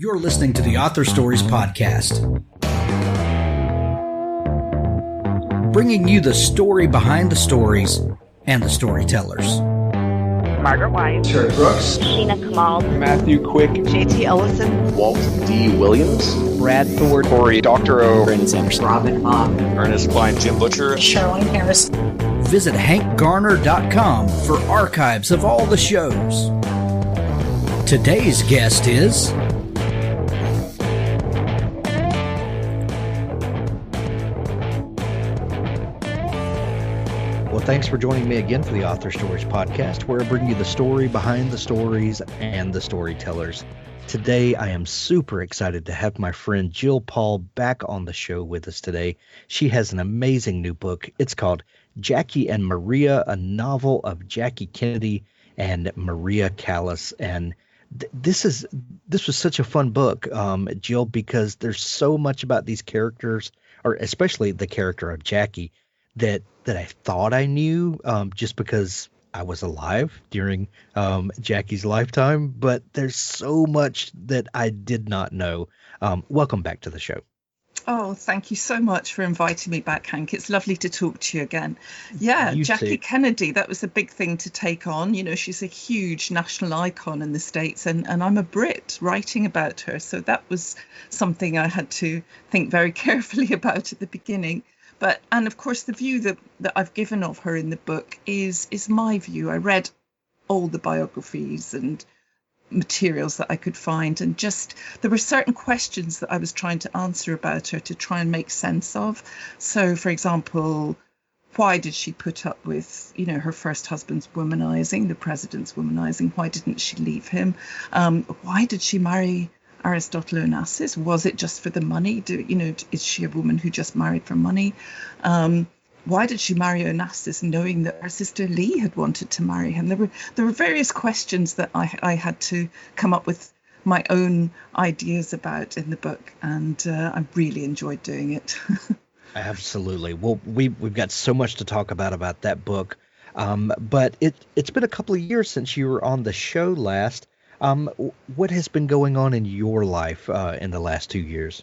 You're listening to the Author Stories Podcast, bringing you the story behind the stories and the storytellers. Margaret White, Terry Brooks, Sheena Kamal, Matthew Quick, JT Ellison, Walt D. Williams, Brad Ford, Corey Dr. O, Brandon Sanderson, Robin Hahn, Ernest Klein, Jim Butcher, Sherwin Harris. Visit hankgarner.com for archives of all the shows. Today's guest is thanks for joining me again for the Author Stories Podcast, where I bring you the story behind the stories and the storytellers. Today, I am super excited to have my friend Gill Paul back on the show with us today. She has an amazing new book. It's called Jackie and Maria, a novel of Jackie Kennedy and Maria Callas. And this was such a fun book, Gill, because there's so much about these characters, or especially the character of Jackie, that I thought I knew just because I was alive during Jackie's lifetime, but there's so much that I did not know. Welcome back to the show. Oh, thank you so much for inviting me back, Hank. It's lovely to talk to you again. Yeah, You Jackie too. Kennedy, that was a big thing to take on. You know, she's a huge national icon in the States, and I'm a Brit writing about her. So that was something I had to think very carefully about at the beginning. And of course, the view that I've given of her in the book is my view. I read all the biographies and materials that I could find, and just there were certain questions that I was trying to answer about her to try and make sense of. So, for example, why did she put up with, her first husband's womanizing, the president's womanizing? Why didn't she leave him? Why did she marry Aristotle Onassis? Was it just for the money? Is she a woman who just married for money? Why did she marry Onassis knowing that her sister Lee had wanted to marry him? There were various questions that I had to come up with my own ideas about in the book, and I really enjoyed doing it. Absolutely. Well, we've got so much to talk about that book, but it's been a couple of years since you were on the show last. What has been going on in your life in the last 2 years?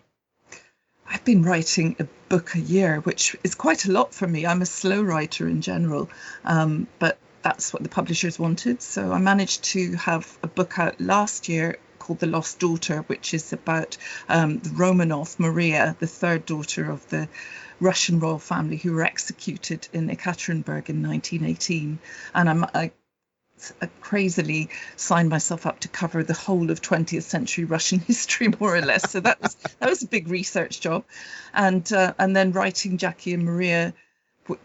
I've been writing a book a year, which is quite a lot for me. I'm a slow writer in general, but that's what the publishers wanted. So I managed to have a book out last year called The Lost Daughter, which is about the Romanov Maria, the third daughter of the Russian royal family who were executed in Ekaterinburg in 1918. And I crazily signed myself up to cover the whole of 20th century Russian history, more or less. So that was a big research job, and then writing Jackie and Maria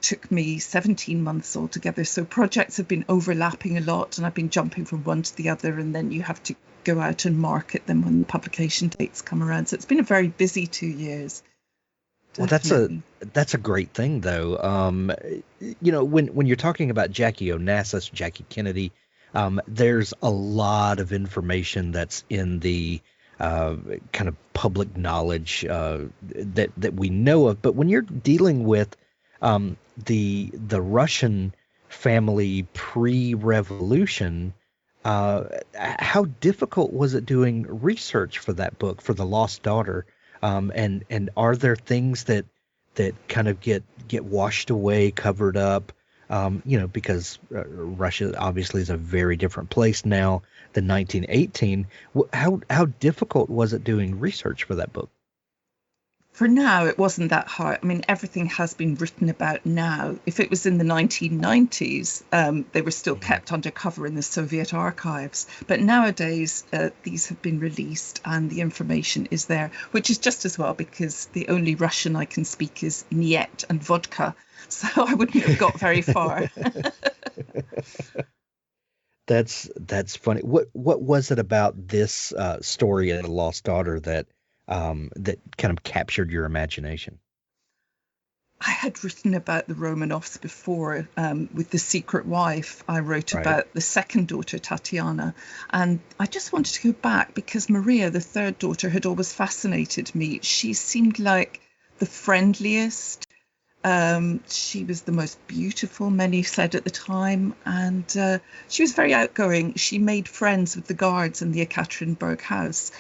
took me 17 months altogether. So projects have been overlapping a lot, and I've been jumping from one to the other, and then you have to go out and market them when the publication dates come around. So it's been a very busy 2 years. Well, that's a great thing, though. When you're talking about Jackie Onassis, Jackie Kennedy, there's a lot of information that's in the kind of public knowledge that we know of. But when you're dealing with the Russian family pre-revolution, how difficult was it doing research for that book, for The Lost Daughter? And are there things that kind of get washed away, covered up, because Russia obviously is a very different place now than 1918. How difficult was it doing research for that book? For now, it wasn't that hard. I mean, everything has been written about now. If it was in the 1990s, they were still kept undercover in the Soviet archives. But nowadays, these have been released and the information is there, which is just as well, because the only Russian I can speak is niet and vodka. So I wouldn't have got very far. That's funny. What was it about this story of The Lost Daughter that kind of captured your imagination? I had written about the Romanovs before with The Secret Wife. I wrote about the second daughter, Tatiana. And I just wanted to go back because Maria, the third daughter, had always fascinated me. She seemed like the friendliest, She was the most beautiful, many said at the time, and she was very outgoing. She made friends with the guards in the Ekaterinburg house,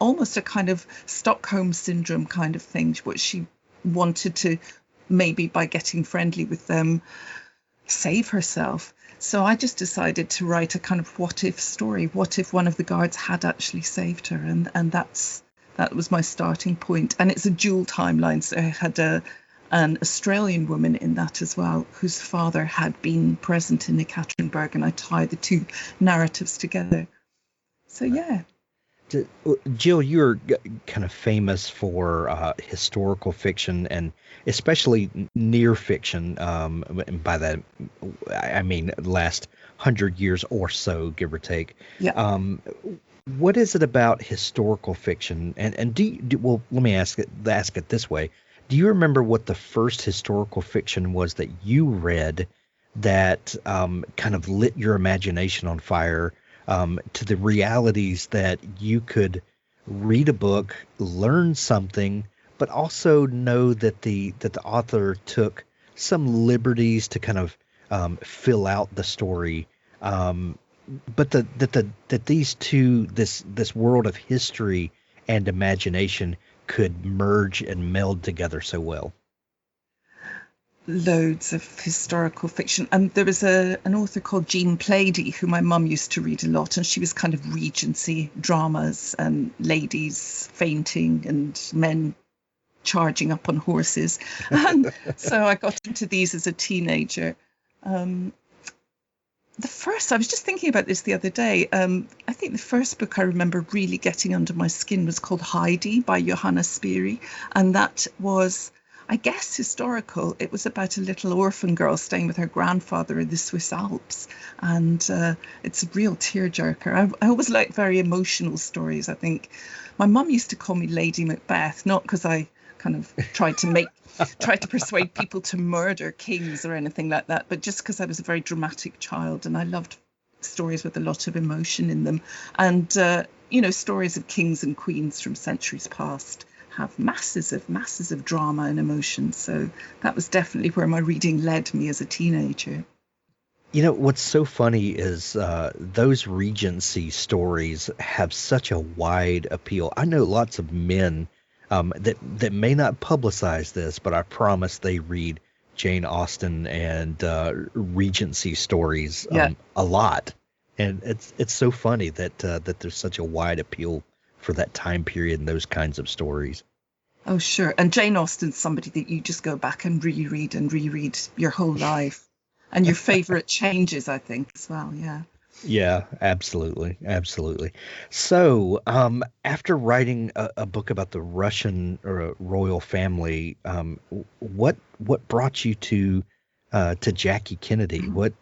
almost a kind of Stockholm syndrome kind of thing, which she wanted to, maybe by getting friendly with them, save herself. So I just decided to write a kind of what if story. What if one of the guards had actually saved her? And that was my starting point. And it's a dual timeline. So I had an Australian woman in that as well, whose father had been present in Ekaterinburg, and I tied the two narratives together. So yeah. Gill, you're kind of famous for historical fiction and especially near fiction. And by that, I mean last 100 years or so, give or take. Yeah. What is it about historical fiction? And well, let me ask it this way. Do you remember what the first historical fiction was that you read that kind of lit your imagination on fire? To the realities that you could read a book, learn something, but also know that the author took some liberties to kind of fill out the story, but that these two, this world of history and imagination, could merge and meld together so well. Loads of historical fiction. There was an author called Jean Plaidy who my mum used to read a lot, and she was kind of Regency dramas and ladies fainting and men charging up on horses. And so I got into these as a teenager. I was just thinking about this the other day. I think the first book I remember really getting under my skin was called Heidi by Johanna Spiri, and that was, I guess, historical. It was about a little orphan girl staying with her grandfather in the Swiss Alps. And it's a real tearjerker. I always like very emotional stories, I think. My mum used to call me Lady Macbeth, not because I kind of tried to persuade people to murder kings or anything like that, but just because I was a very dramatic child and I loved stories with a lot of emotion in them. And, stories of kings and queens from centuries past have masses of drama and emotion. So that was definitely where my reading led me as a teenager. You know, what's so funny is those Regency stories have such a wide appeal. I know lots of men that may not publicize this, but I promise they read Jane Austen and Regency stories a lot. And it's so funny that there's such a wide appeal for that time period and those kinds of stories. Oh, sure. And Jane Austen's somebody that you just go back and reread your whole life. And your favorite changes, I think, as well. Yeah. Yeah, absolutely. Absolutely. So after writing a book about the Russian royal family, what brought you to Jackie Kennedy? What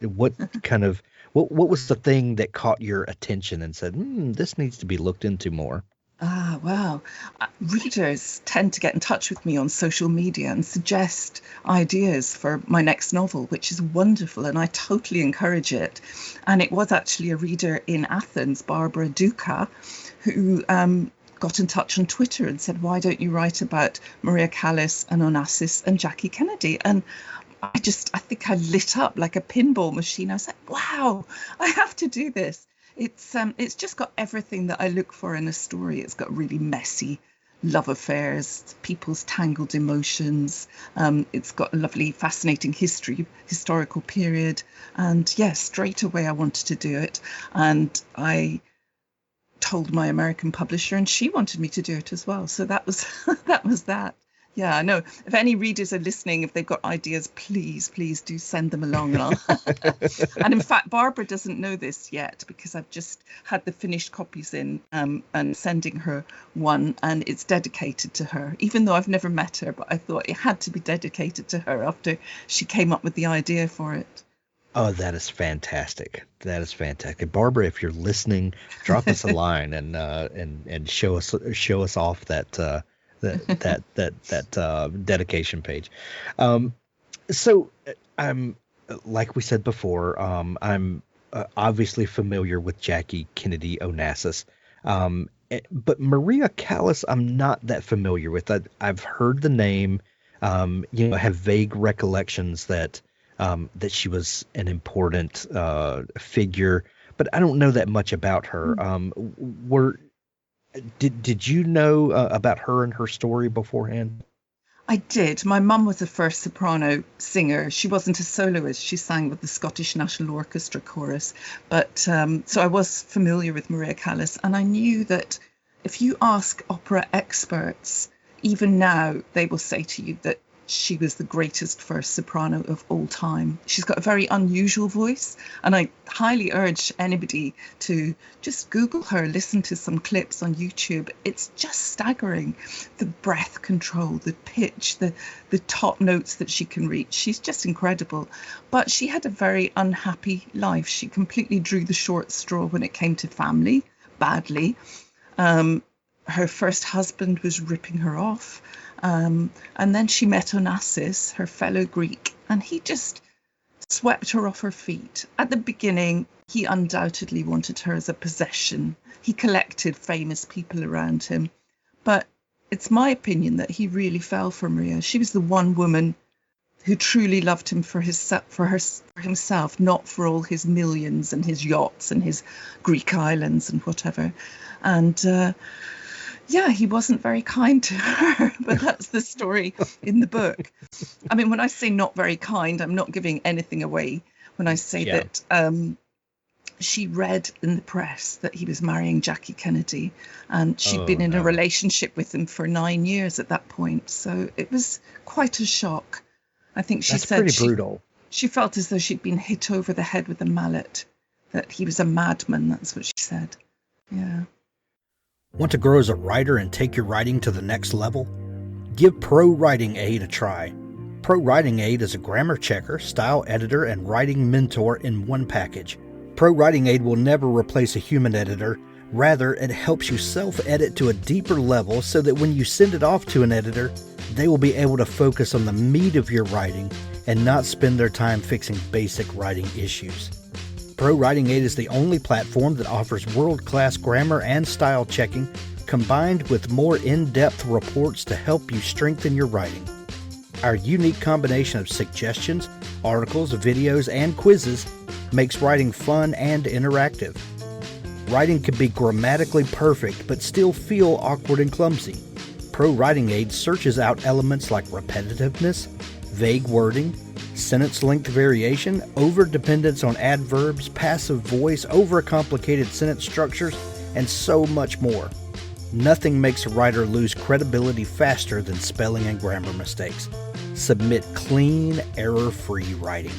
was the thing that caught your attention and said, this needs to be looked into more? Wow. Readers tend to get in touch with me on social media and suggest ideas for my next novel, which is wonderful, and I totally encourage it. And it was actually a reader in Athens, Barbara Duca, who got in touch on Twitter and said, why don't you write about Maria Callas and Onassis and Jackie Kennedy? And I think I lit up like a pinball machine. I was like, wow, I have to do this. It's just got everything that I look for in a story. It's got really messy love affairs, people's tangled emotions. It's got a lovely, fascinating historical period. And yes, straight away I wanted to do it. And I told my American publisher, and she wanted me to do it as well. So that was that. Yeah, I know. If any readers are listening, if they've got ideas, please do send them along. And in fact, Barbara doesn't know this yet because I've just had the finished copies in and sending her one, and it's dedicated to her, even though I've never met her. But I thought it had to be dedicated to her after she came up with the idea for it. Oh, that is fantastic. That is fantastic. Barbara, if you're listening, drop us a line and show us off that dedication page. So I'm, like we said before, I'm obviously familiar with Jackie Kennedy Onassis, but Maria Callas I'm not that familiar with. I've heard the name. have vague recollections that that she was an important figure, but I don't know that much about her. Did you know about her and her story beforehand? I did. My mum was a first soprano singer. She wasn't a soloist. She sang with the Scottish National Orchestra chorus. But so I was familiar with Maria Callas, and I knew that if you ask opera experts, even now, they will say to you that she was the greatest first soprano of all time. She's got a very unusual voice, and I highly urge anybody to just Google her, listen to some clips on YouTube. It's just staggering. The breath control, the pitch, the top notes that she can reach. She's just incredible. But she had a very unhappy life. She completely drew the short straw when it came to family, badly. Her first husband was ripping her off. And then she met Onassis, her fellow Greek, and he just swept her off her feet. At the beginning, he undoubtedly wanted her as a possession. He collected famous people around him. But it's my opinion that he really fell for Maria. She was the one woman who truly loved him for himself, not for all his millions and his yachts and his Greek islands and whatever. And yeah, he wasn't very kind to her, but that's the story in the book. I mean, when I say not very kind, I'm not giving anything away when I say that she read in the press that he was marrying Jackie Kennedy, and she'd been in a relationship with him for 9 years at that point. So it was quite a shock. I think she said pretty brutal. She felt as though she'd been hit over the head with a mallet, that he was a madman. That's what she said. Yeah. Want to grow as a writer and take your writing to the next level? Give Pro Writing Aid a try. Pro Writing Aid is a grammar checker, style editor, and writing mentor in one package. Pro Writing Aid will never replace a human editor. Rather, it helps you self-edit to a deeper level so that when you send it off to an editor, they will be able to focus on the meat of your writing and not spend their time fixing basic writing issues. Pro Writing Aid is the only platform that offers world-class grammar and style checking, combined with more in-depth reports to help you strengthen your writing. Our unique combination of suggestions, articles, videos, and quizzes makes writing fun and interactive. Writing can be grammatically perfect but still feel awkward and clumsy. Pro Writing Aid searches out elements like repetitiveness, vague wording, sentence length variation, over-dependence on adverbs, passive voice, overcomplicated sentence structures, and so much more. Nothing makes a writer lose credibility faster than spelling and grammar mistakes. Submit clean, error-free writing.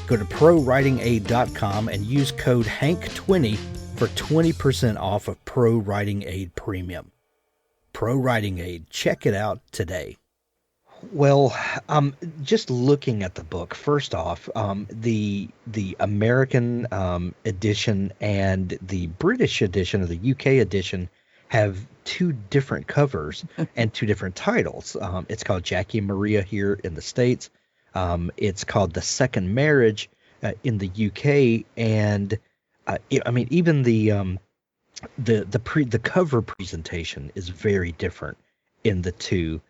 Go to ProWritingAid.com and use code HANK20 for 20% off of Pro Writing Aid Premium. Pro Writing Aid. Check it out today. Well, just looking at the book, first off, the American edition and the British edition, or the UK edition, have two different covers and two different titles. It's called Jackie and Maria here in the States. It's called The Second Marriage in the UK, and even the cover presentation is very different in the two.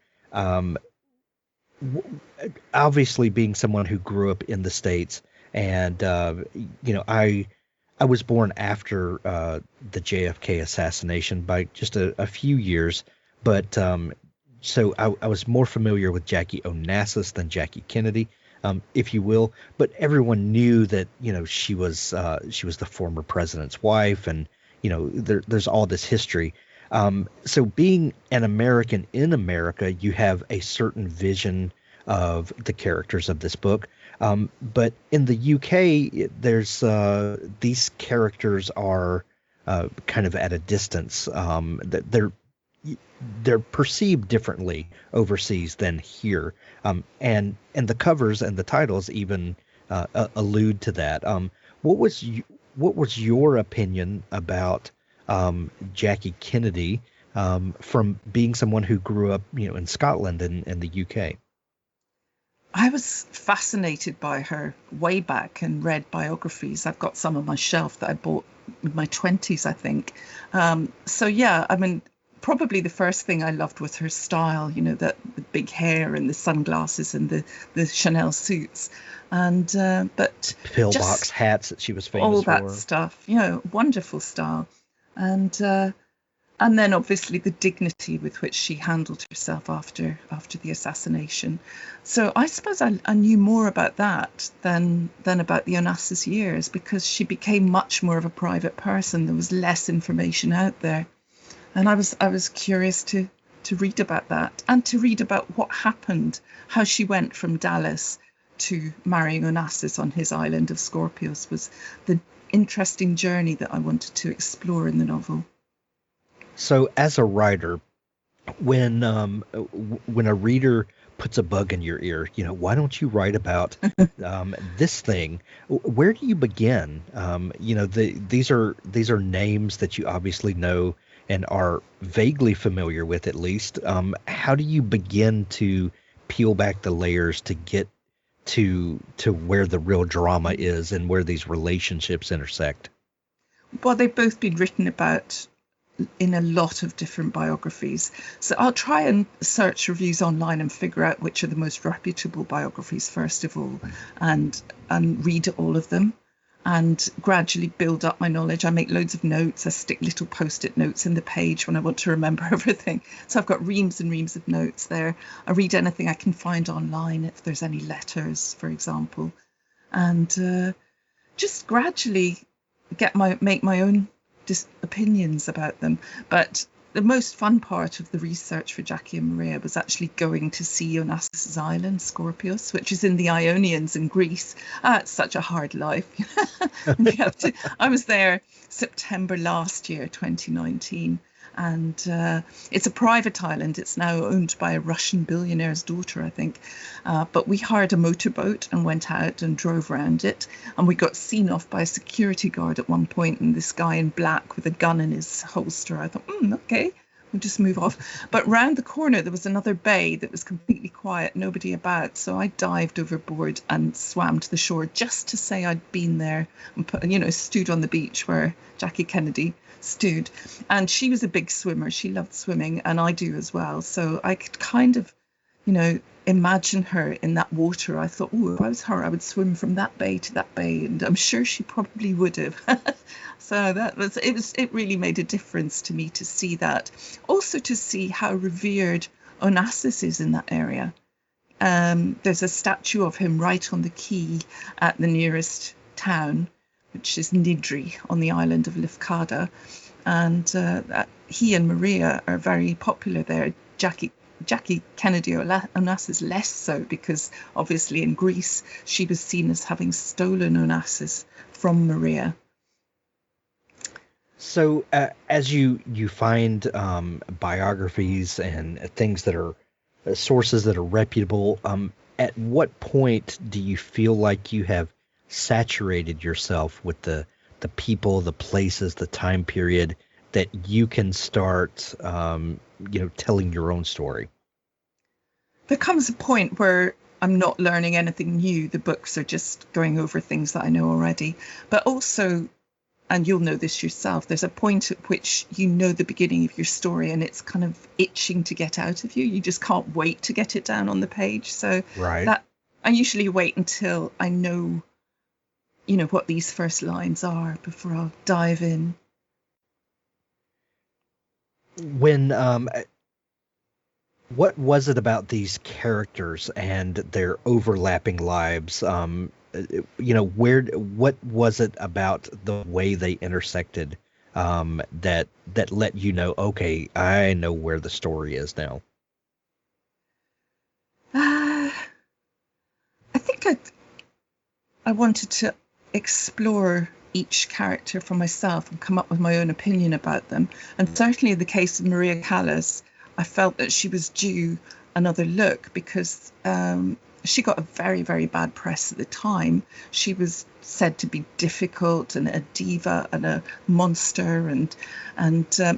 Obviously, being someone who grew up in the States, and I was born after the JFK assassination by just a few years, but so I was more familiar with Jackie Onassis than Jackie Kennedy, if you will. But everyone knew that she was the former president's wife, and there's all this history. So being an American in America, you have a certain vision of the characters of this book. But in the UK, there's these characters are kind of at a distance. They're perceived differently overseas than here. And the covers and the titles even allude to that. What was your opinion about Jackie Kennedy from being someone who grew up, in Scotland and the UK? I was fascinated by her way back and read biographies. I've got some on my shelf that I bought in my 20s, I think. So yeah, I mean, probably the first thing I loved was her style, that the big hair and the sunglasses and the Chanel suits. And but Pillbox hats that she was famous all for. that stuff, wonderful style. And then obviously the dignity with which she handled herself after the assassination. So I suppose I knew more about that than about the Onassis years, because she became much more of a private person. There was less information out there. And I was curious to read about that, and to read about what happened, how she went from Dallas to marrying Onassis on his island of Scorpios was the interesting journey that I wanted to explore in the novel. So as a writer, when a reader puts a bug in your ear, why don't you write about this thing? Where do you begin? These are names that you obviously know and are vaguely familiar with, at least. How do you begin to peel back the layers to get to where the real drama is and where these relationships intersect? Well, they've both been written about in a lot of different biographies. So I'll try and search reviews online and figure out which are the most reputable biographies first of all, and read all of them, and gradually build up my knowledge. I make loads of notes. I stick little post-it notes in the page when I want to remember everything. So I've got reams and reams of notes there. I read anything I can find online, if there's any letters, for example, and just gradually make my own opinions about them. But the most fun part of the research for Jackie and Maria was actually going to see Onassis' island, Scorpios, which is in the Ionians in Greece. It's such a hard life. I was there September last year, 2019, and it's a private island. It's now owned by a Russian billionaire's daughter, I think. But we hired a motorboat and went out and drove around it. And we got seen off by a security guard at one point, and this guy in black with a gun in his holster. I thought, okay, we'll just move off. But round the corner, there was another bay that was completely quiet, nobody about. So I dived overboard and swam to the shore just to say I'd been there and stood on the beach where Jackie Kennedy stood. And she was a big swimmer. She loved swimming, and I do as well. So I could kind of, imagine her in that water. I thought, if I was her, I would swim from that bay to that bay, and I'm sure she probably would have. So it really made a difference to me to see that. Also to see how revered Onassis is in that area. There's a statue of him right on the quay at the nearest town, which is Nidri on the island of Lefkada. And he and Maria are very popular there. Jackie Kennedy Onassis less so, because obviously in Greece she was seen as having stolen Onassis from Maria. So as you find biographies and things that are sources that are reputable, at what point do you feel like you have saturated yourself with the people, the places, the time period that you can start telling your own story? There comes a point where I'm not learning anything new. The books are just going over things that I know already. But also, and you'll know this yourself, there's a point at which you know the beginning of your story and it's kind of itching to get out of you. You just can't wait to get it down on the page. So that I usually wait until I know, what these first lines are before I'll dive in. What was it about these characters and their overlapping lives? What was it about the way they intersected that let you know, okay, I know where the story is now? I think I wanted to explore each character for myself and come up with my own opinion about them. And certainly in the case of Maria Callas, I felt that she was due another look because she got a very, very bad press at the time. She was said to be difficult and a diva and a monster. And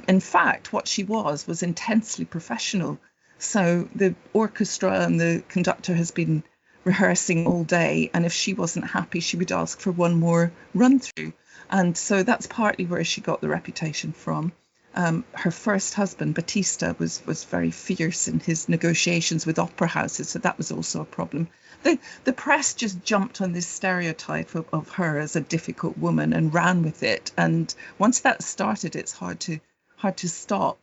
in fact, what she was intensely professional. So the orchestra and the conductor has been rehearsing all day, and if she wasn't happy, she would ask for one more run through. And so that's partly where she got the reputation from. her first husband, Batista, was very fierce in his negotiations with opera houses, so that was also a problem. The press just jumped on this stereotype of her as a difficult woman and ran with it, and once that started, it's hard to stop.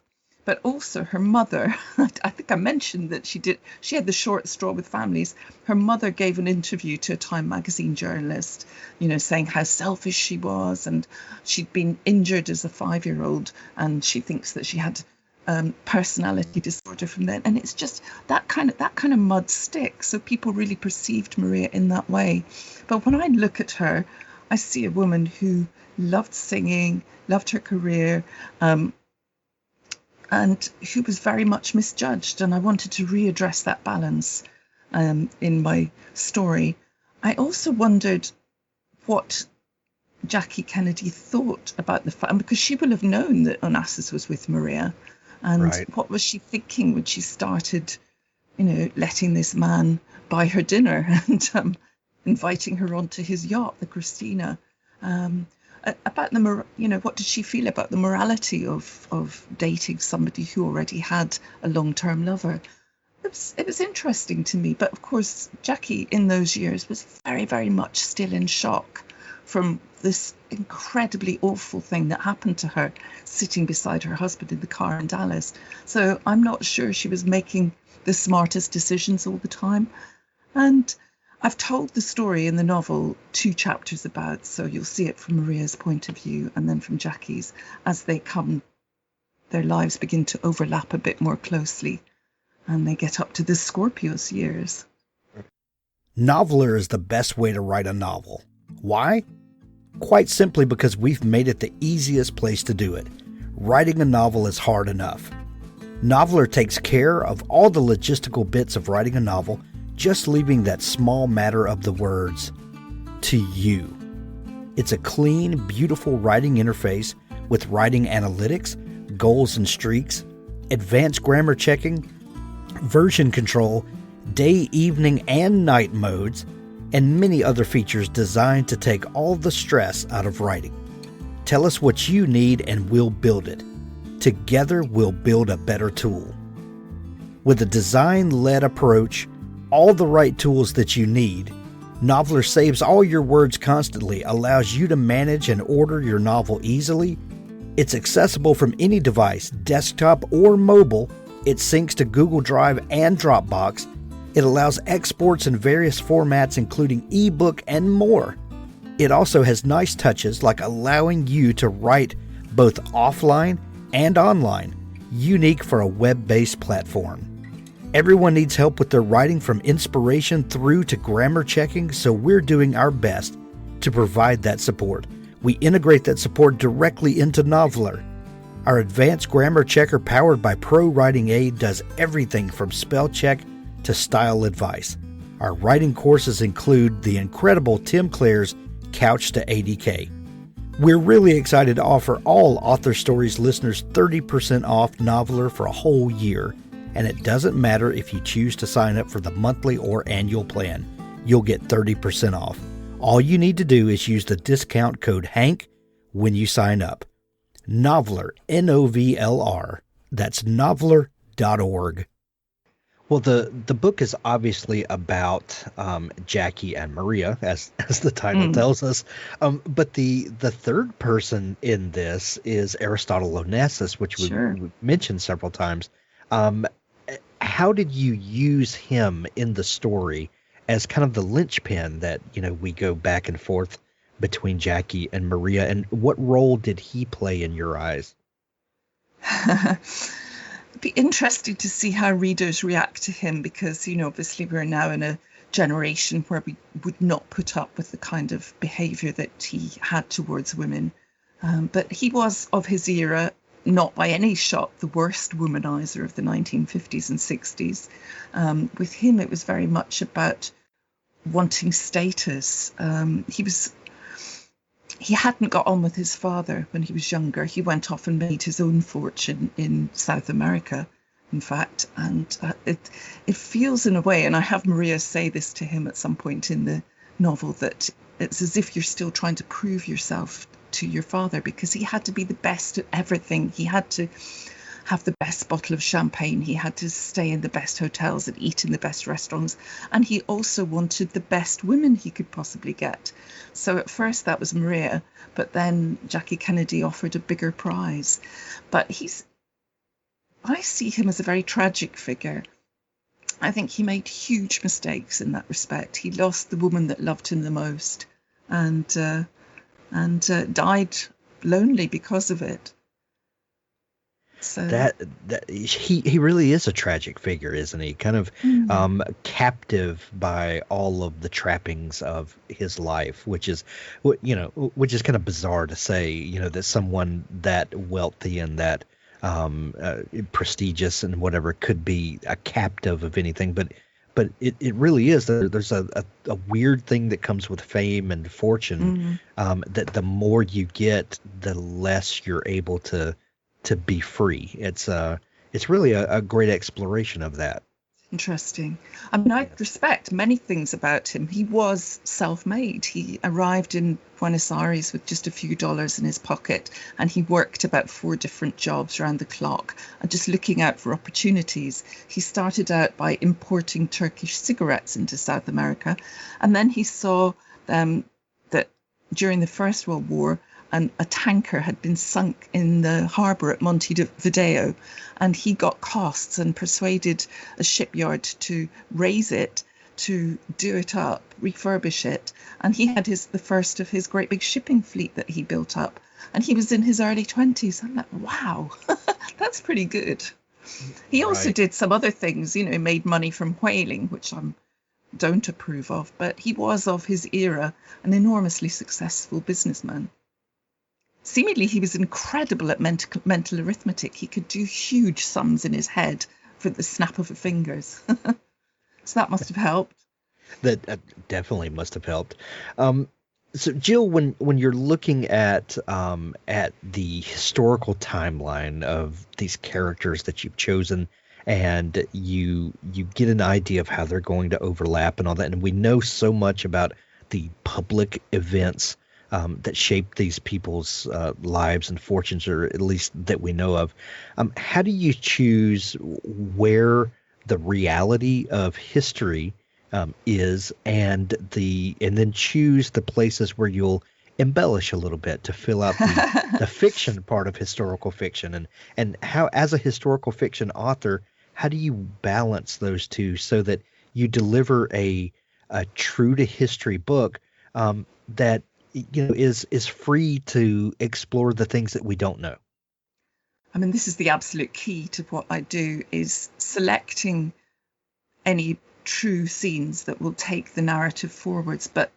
But also her mother, I think I mentioned that she had the short straw with families. Her mother gave an interview to a Time magazine journalist, saying how selfish she was, and she'd been injured as a 5-year-old, and she thinks that she had personality disorder from then. And it's just that kind of mud sticks. So people really perceived Maria in that way. But when I look at her, I see a woman who loved singing, loved her career, and who was very much misjudged. And I wanted to readdress that balance in my story. I also wondered what Jackie Kennedy thought about the fact, because she will have known that Onassis was with Maria. And Right. what was she thinking when she started, letting this man buy her dinner and inviting her onto his yacht, the Christina? About what did she feel about the morality of dating somebody who already had a long-term lover? It was interesting to me, but of course Jackie in those years was very, very much still in shock from this incredibly awful thing that happened to her, sitting beside her husband in the car in Dallas. So I'm not sure she was making the smartest decisions all the time. And I've told the story in the novel 2 chapters about, so you'll see it from Maria's point of view and then from Jackie's as their lives begin to overlap a bit more closely and they get up to the Scorpios years. Noveler is the best way to write a novel. Why? Quite simply because we've made it the easiest place to do it. Writing a novel is hard enough. Noveler takes care of all the logistical bits of writing a novel, just leaving that small matter of the words to you. It's a clean, beautiful writing interface with writing analytics, goals and streaks, advanced grammar checking, version control, day, evening, and night modes, and many other features designed to take all the stress out of writing. Tell us what you need and we'll build it. Together we'll build a better tool. With a design-led approach, all the right tools that you need, Noveler saves all your words constantly, allows you to manage and order your novel easily. It's accessible from any device, desktop or mobile. It syncs to Google Drive and Dropbox. It allows exports in various formats, including ebook and more. It also has nice touches like allowing you to write both offline and online, unique for a web-based platform. Everyone needs help with their writing, from inspiration through to grammar checking, so we're doing our best to provide that support. We integrate that support directly into Noveler. Our advanced grammar checker powered by Pro Writing Aid does everything from spell check to style advice. Our writing courses include the incredible Tim Clare's Couch to ADK. We're really excited to offer all Author Stories listeners 30% off Noveler for a whole year. And it doesn't matter if you choose to sign up for the monthly or annual plan. You'll get 30% off. All you need to do is use the discount code HANK when you sign up. Noveler, Novlr. That's noveler.org. Well, the book is obviously about Jackie and Maria, as the title tells us. But the third person in this is Aristotle Onassis, which we've mentioned several times. How did you use him in the story as kind of the linchpin that, we go back and forth between Jackie and Maria, and what role did he play in your eyes? It'd be interesting to see how readers react to him, because, obviously we're now in a generation where we would not put up with the kind of behavior that he had towards women. But he was, of his era, not by any shot the worst womanizer of the 1950s and 60s. With him, it was very much about wanting status. He hadn't got on with his father when he was younger. He went off and made his own fortune in South America, in fact. And it feels in a way, and I have Maria say this to him at some point in the novel, that it's as if you're still trying to prove yourself to your father, because he had to be the best at everything. He had to have the best bottle of champagne. He had to stay in the best hotels and eat in the best restaurants. And he also wanted the best women he could possibly get. So at first that was Maria, but then Jackie Kennedy offered a bigger prize. But I see him as a very tragic figure. I think he made huge mistakes in that respect. He lost the woman that loved him the most, and died lonely because of it. So That he really is a tragic figure, isn't he? Kind of captive by all of the trappings of his life, which is which is kind of bizarre to say, that someone that wealthy and that prestigious and whatever could be a captive of anything, but it really is. There's a weird thing that comes with fame and fortune, that the more you get, the less you're able to be free. It's really a great exploration of that. interesting. I mean, I respect many things about him. He was self-made. He arrived in Buenos Aires with just a few dollars in his pocket, and he worked about 4 different jobs around the clock and just looking out for opportunities. He started out by importing Turkish cigarettes into South America, and then he saw that during the First World War, and a tanker had been sunk in the harbour at Montevideo, and he got costs and persuaded a shipyard to raise it, to do it up, refurbish it, and he had the first of his great big shipping fleet that he built up, and he was in his early 20s. I'm like, wow, that's pretty good. He also did some other things, made money from whaling, which I don't approve of, but he was of his era an enormously successful businessman. Seemingly, he was incredible at mental arithmetic. He could do huge sums in his head for the snap of the fingers. So that must have helped. That definitely must have helped. So, Jill, when you're looking at the historical timeline of these characters that you've chosen, and you get an idea of how they're going to overlap and all that, and we know so much about the public events that shape these people's lives and fortunes, or at least that we know of. How do you choose where the reality of history is, and then choose the places where you'll embellish a little bit to fill out the fiction part of historical fiction, and how, as a historical fiction author, how do you balance those two so that you deliver a true to history book that is free to explore the things that we don't know? I mean, this is the absolute key to what I do, is selecting any true scenes that will take the narrative forwards, but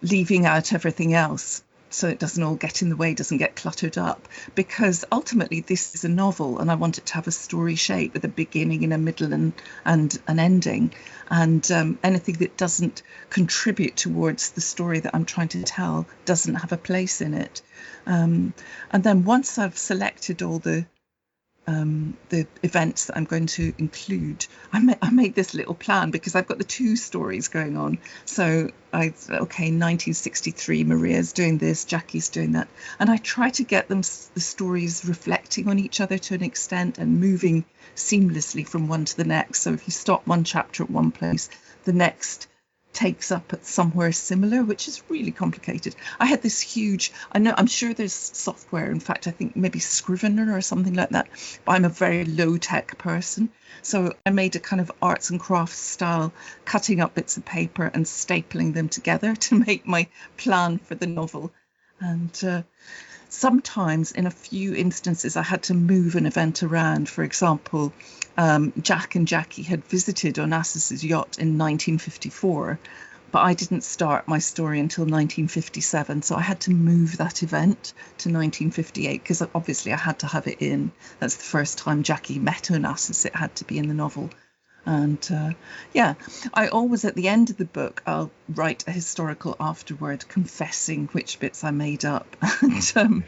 leaving out everything else so it doesn't all get in the way, doesn't get cluttered up. Because ultimately this is a novel, and I want it to have a story shape with a beginning and a middle and an ending. And anything that doesn't contribute towards the story that I'm trying to tell doesn't have a place in it. And then once I've selected all the events that I'm going to include, I made this little plan, because I've got the 2 stories going on. So 1963, Maria's doing this, Jackie's doing that, and I try to get the stories reflecting on each other to an extent and moving seamlessly from one to the next. So if you stop one chapter at one place, the next takes up at somewhere similar, which is really complicated. I had this huge, I'm sure there's software, in fact I think maybe Scrivener or something like that, but I'm a very low-tech person, so I made a kind of arts and crafts style, cutting up bits of paper and stapling them together to make my plan for the novel. And sometimes, in a few instances, I had to move an event around. For example, Jack and Jackie had visited Onassis' yacht in 1954, but I didn't start my story until 1957, so I had to move that event to 1958, because obviously I had to have it in. That's the first time Jackie met Onassis. It had to be in the novel. And I always, at the end of the book, I'll write a historical afterword confessing which bits I made up. I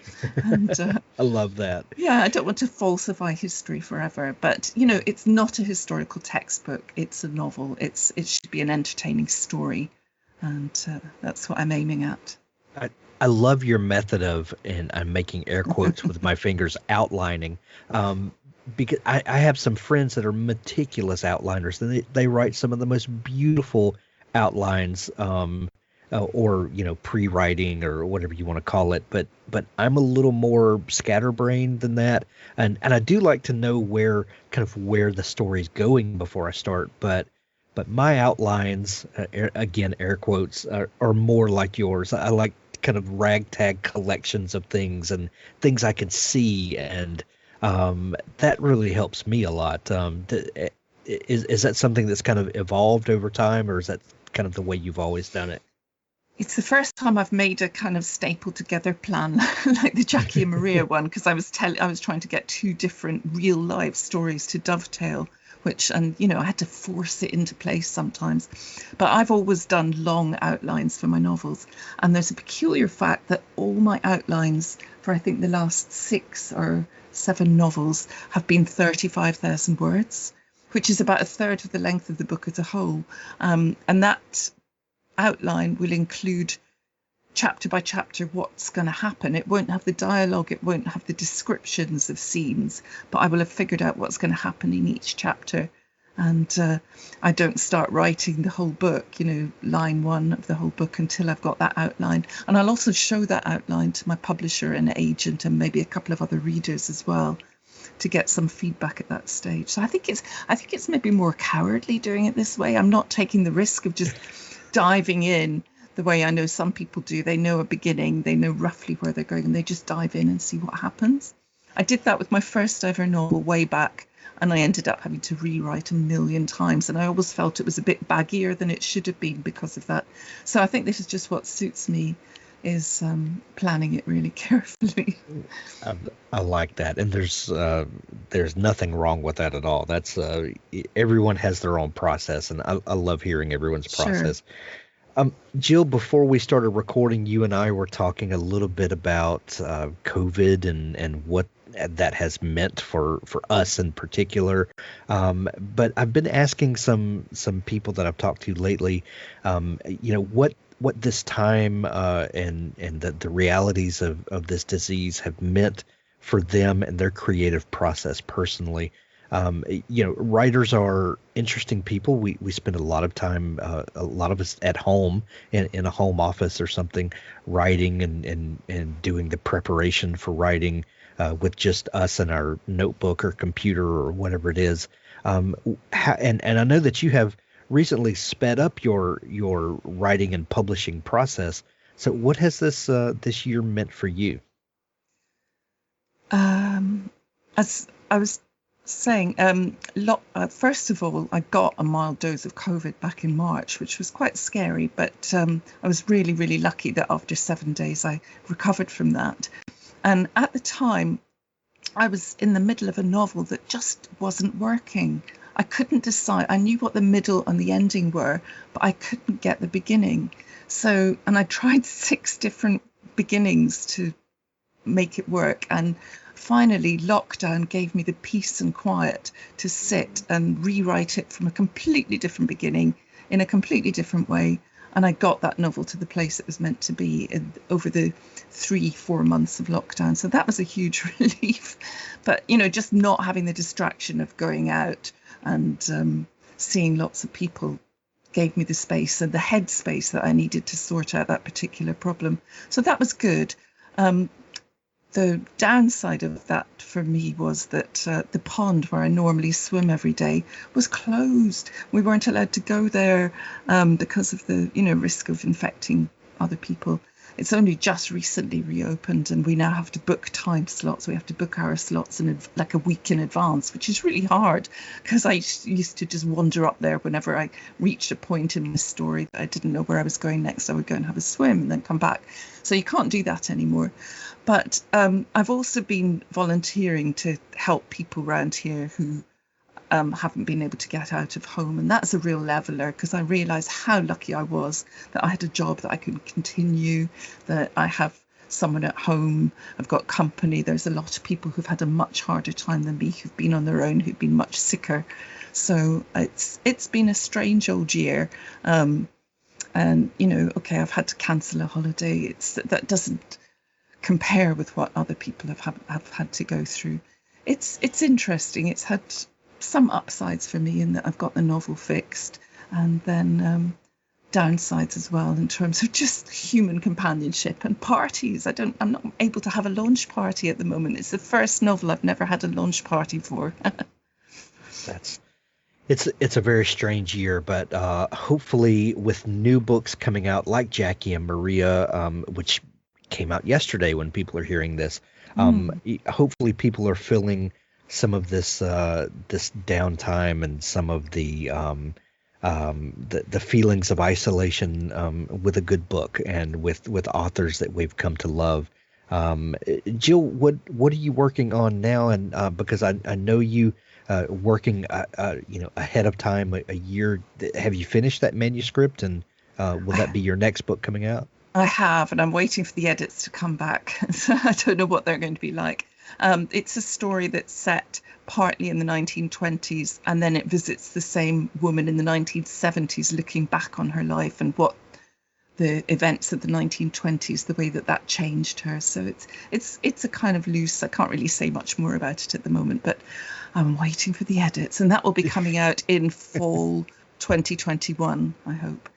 love that. Yeah, I don't want to falsify history forever, but it's not a historical textbook. It's a novel. It should be an entertaining story. And that's what I'm aiming at. I love your method of, and I'm making air quotes with my fingers, outlining. Because I have some friends that are meticulous outliners, and they write some of the most beautiful outlines, or pre-writing or whatever you want to call it. But I'm a little more scatterbrained than that, and I do like to know where the story's going before I start. But my outlines, again, air quotes, are more like yours. I like kind of ragtag collections of things and things I can see, and that really helps me a lot. Is that something that's kind of evolved over time, or is that kind of the way you've always done it? It's the first time I've made a kind of stapled together plan like the Jackie and Maria one, because I was trying to get two different real life stories to dovetail, I had to force it into place sometimes. But I've always done long outlines for my novels, and there's a peculiar fact that all my outlines for I think the last 6 or 7 novels have been 35,000 words, which is about a third of the length of the book as a whole. And that outline will include chapter by chapter what's going to happen. It won't have the dialogue, it won't have the descriptions of scenes, but I will have figured out what's going to happen in each chapter. And I don't start writing the whole book, line 1 of the whole book, until I've got that outline. And I'll also show that outline to my publisher and agent and maybe a couple of other readers as well, to get some feedback at that stage. So I think it's maybe more cowardly doing it this way. I'm not taking the risk of just diving in the way I know some people do. They know a beginning, they know roughly where they're going, and they just dive in and see what happens. I did that with my first ever novel way back, and I ended up having to rewrite a million times, and I always felt it was a bit baggier than it should have been because of that. So I think this is just what suits me, is planning it really carefully. I like that, and there's nothing wrong with that at all. That's everyone has their own process, and I love hearing everyone's process. Sure. Gill, before we started recording, you and I were talking a little bit about COVID and what that has meant for us in particular. But I've been asking some people that I've talked to lately, what this time and the realities of this disease have meant for them and their creative process personally. Writers are interesting people. We spend a lot of time, a lot of us at home in a home office or something, writing and doing the preparation for writing with just us and our notebook or computer or whatever it is. And I know that you have recently sped up your writing and publishing process. So what has this year meant for you? As I was saying, first of all, I got a mild dose of COVID back in March, which was quite scary, but I was really, really lucky that after 7 days I recovered from that. And at the time, I was in the middle of a novel that just wasn't working. I couldn't decide. I knew what the middle and the ending were, but I couldn't get the beginning. So, and I tried 6 different beginnings to make it work. And finally, lockdown gave me the peace and quiet to sit and rewrite it from a completely different beginning in a completely different way. And I got that novel to the place it was meant to be over the 3-4 months of lockdown. So that was a huge relief. But, just not having the distraction of going out and seeing lots of people gave me the space and the headspace that I needed to sort out that particular problem. So that was good. The downside of that for me was that the pond where I normally swim every day was closed. We weren't allowed to go there because of the risk of infecting other people. It's only just recently reopened, and we now have to book time slots. We have to book our slots in like a week in advance, which is really hard because I used to just wander up there whenever I reached a point in my story that I didn't know where I was going next. I would go and have a swim and then come back. So you can't do that anymore. But I've also been volunteering to help people around here who haven't been able to get out of home. And that's a real leveler, because I realised how lucky I was that I had a job that I could continue, that I have someone at home, I've got company. There's a lot of people who've had a much harder time than me, who've been on their own, who've been much sicker. So it's been a strange old year. And, okay, I've had to cancel a holiday. That doesn't compare with what other people have had to go through. It's interesting. It's had some upsides for me in that I've got the novel fixed, and then downsides as well in terms of just human companionship and parties. I'm not able to have a launch party at the moment. It's the first novel I've never had a launch party for. It's a very strange year, but hopefully with new books coming out like Jackie and Maria, which came out yesterday when people are hearing this, hopefully people are filling some of this this downtime and some of the feelings of isolation with a good book and with authors that we've come to love. Gill, what are you working on now? And because I know you working ahead of time a year. Have you finished that manuscript, and will that be your next book coming out? I have, and I'm waiting for the edits to come back. So I don't know what they're going to be like. It's a story that's set partly in the 1920s, and then it visits the same woman in the 1970s, looking back on her life and what the events of the 1920s, the way that changed her. So it's a kind of loose. I can't really say much more about it at the moment, but I'm waiting for the edits, and that will be coming out in fall 2021, I hope.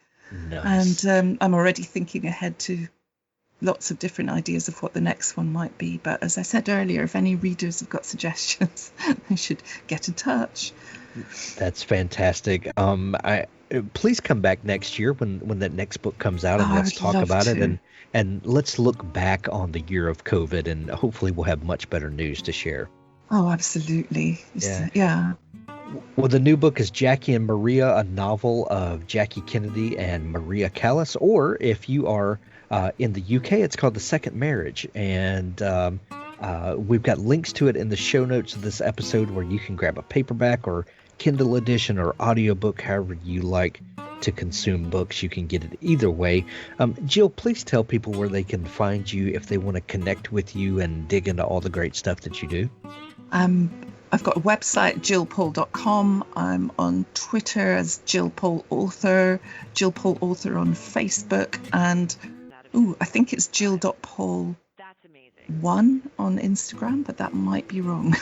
Nice. And I'm already thinking ahead to lots of different ideas of what the next one might be. But as I said earlier, if any readers have got suggestions, they should get in touch. That's fantastic. Please come back next year when that next book comes out, and let's talk about it, and let's look back on the year of COVID, and hopefully we'll have much better news to share. Oh, absolutely. Yeah. Well, the new book is Jackie and Maria, a novel of Jackie Kennedy and Maria Callas, or if you are in the UK, it's called The Second Marriage, and we've got links to it in the show notes of this episode where you can grab a paperback or Kindle edition or audiobook, however you like to consume books. You can get it either way. Gill, please tell people where they can find you if they want to connect with you and dig into all the great stuff that you do. I've got a website, gillpaul.com. I'm on Twitter as Gill Paul Author, Gill Paul Author on Facebook, and I think it's Gill.Paul1 on Instagram, but that might be wrong.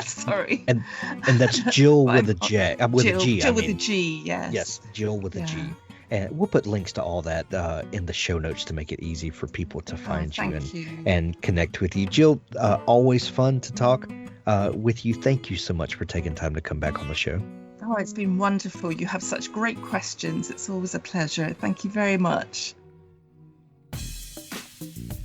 Sorry. And that's Gill with a J. With a G. Gill with a G, yes. Yes, Gill with a G. And we'll put links to all that in the show notes to make it easy for people to find you and connect with you. Gill, always fun to talk with you. Thank you so much for taking time to come back on the show. Oh, it's been wonderful. You have such great questions. It's always a pleasure. Thank you very much.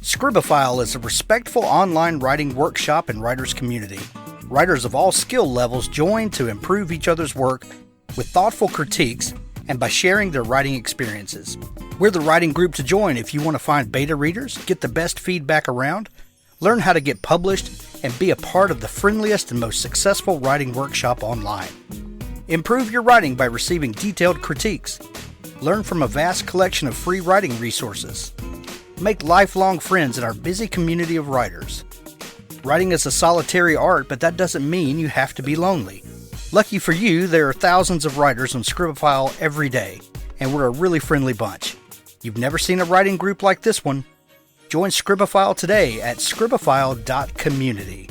Scribophile is a respectful online writing workshop and writers community. Writers of all skill levels join to improve each other's work with thoughtful critiques and by sharing their writing experiences. We're the writing group to join if you want to find beta readers, get the best feedback around, learn how to get published, and be a part of the friendliest and most successful writing workshop online. Improve your writing by receiving detailed critiques. Learn from a vast collection of free writing resources. Make lifelong friends in our busy community of writers. Writing is a solitary art, but that doesn't mean you have to be lonely. Lucky for you, there are thousands of writers on Scribophile every day, and we're a really friendly bunch. You've never seen a writing group like this one? Join Scribophile today at scribophile.community.